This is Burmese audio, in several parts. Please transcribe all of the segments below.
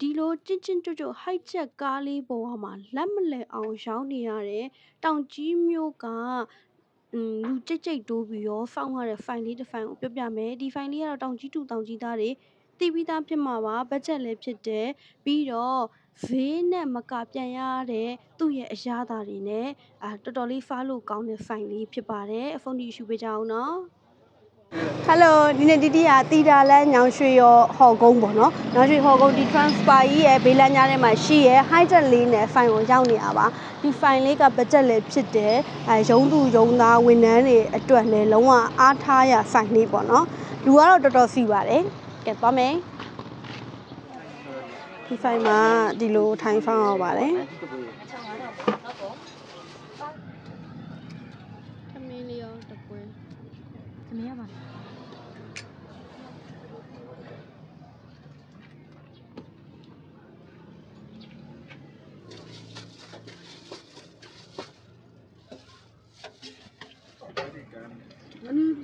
ဒီလိုကျဉ်ကျဉ်ကြွကြွဟိုက်ချက်ကားလေးပေါ်မှာလက်မလဲအောင်ရောင်းနေရတဲ့တောင်ကြီးမြို့ကလူကြိတ်တိုးပြီးတော့ဖောက်ရတဲ့ဖိုင်လေးတစ်ဖိုင်ကိုပြောပြမယ်ဒီဖိုင်လေးကတော့တောင်ကြီးတူတောင်ကြီးသားတွေသိပြီးသားဖြစ်မှာပါဘတ်ဂျက်လည်းဖြစ်တယ်ပြီးတော့ဈေးနဲ့မကပြန်ရတဲ့သူ့ရဲ့အရာသာတွေနဲ့တော်တော်လေးဖားလို့ကောင်းတဲ့ဖိုင်လေးဖြစ်ပါတယ်ဖုန်းတီရှူပေးကြအောင်နော် Hello ဒီနေ့တီတီကတီတာလန်းညောင်ရွှေရောဟော်ကုန်းပေါ့နော်ညောင်ရွှေဟော်ကုန်းဒီ transfer ကြီးရဲ့ဘေးလမ်းကြားထဲမှာရှိရဲ့ high jet လေးနဲ့ file ကိုရောက်နေရပါဒီ file လေးက budget လည်းဖြစ်တယ်ရုံးသူရုံးသားဝန်ထမ်းတွေအတွက်လည်းလုံးဝအားထားရ file လေးပေါ့နော်လူကတော့တော်တော်စီပါတယ်ကဲသွားမယ်ဒီ file မှာဒီလိုထိုင်ဖောင်းရပါတယ်သမီးလေးရောတပွဲသမီးရပါ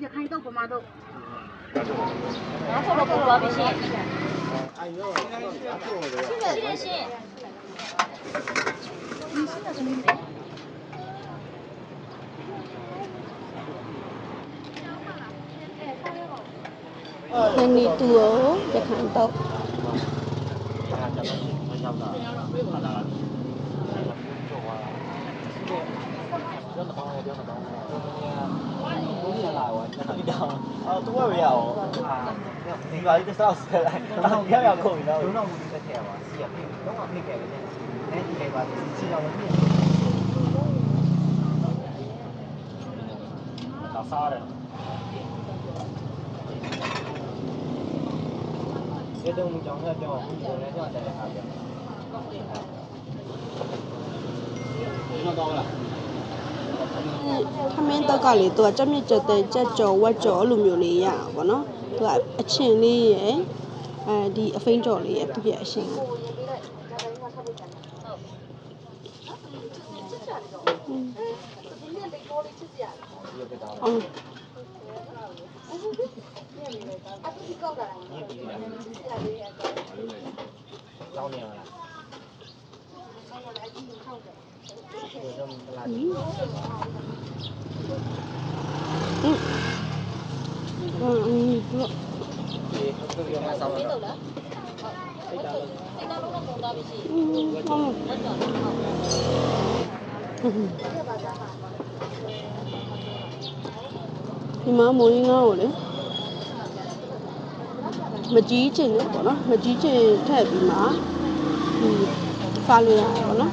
ရခိုင်တော့ပမာတော့နောက်တော့ပေါ်ပါပြီရှင်哎呦现在电信你现在什么你တူရောရခိုင်တော့都会有你把这个烧死来，然后要扣你了。有那无敌的铁吧？是啊，都往那给的呢。哎，你给吧，知道了没？打啥的？这都我们讲的叫，我们讲的叫在哪边？那到了。ထမင်းတက်ကလေသူကကြက်မြင့်ကြက်တဲ့ကြက်ကြော်ဝက်ကြော်လိုမျိုးလေးရအောင်ဗောနော်သူကအချင်းလေးရယ်ဒီအဖိန်းကြော်လေးရယ်သူရဲ့အရှင်老年了。ဒီမှာမိုးရင်းကားကိုလေမကြီးချင်လို့ပေါ့နော်မကြီးချင်ထည့်ပြီးမှဖားလို့ရတယ်ပေါ့နော်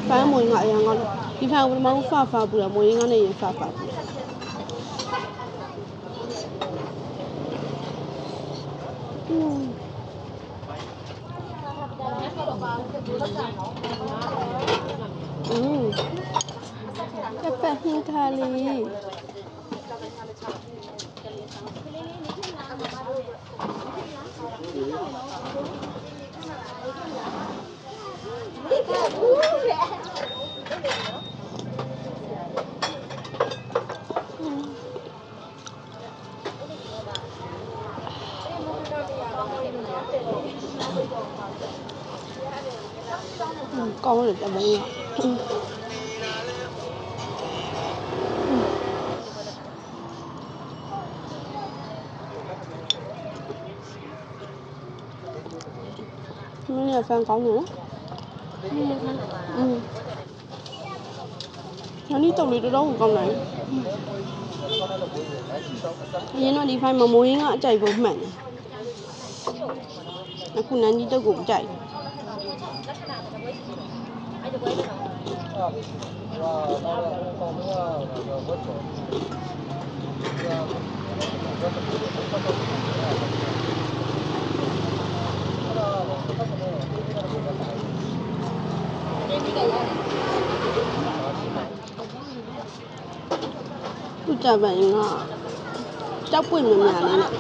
ဖားမိုးရင်းကအရင်ကလို့ဒီဖားကိုပထမဖားပူတာမိုးရင်းကနဲ့ရင်ဖားပူကပဟင်းခါလေးကောင်းတယ်တမန်မင်းရဖန်ကောင်းတယ်နော်ညာနီတော့လေတော်တော်ကောင်းတယ်အရင်တော့ဒီဖိုင်မမိုးရင်းကအကြိုက်ဖို့မှန်တယ်အခုနန်းကြီးတုတ်ကိုမကြိုက်သူကြပန်ကကြောက်ပွင့်များများလေးနဲ့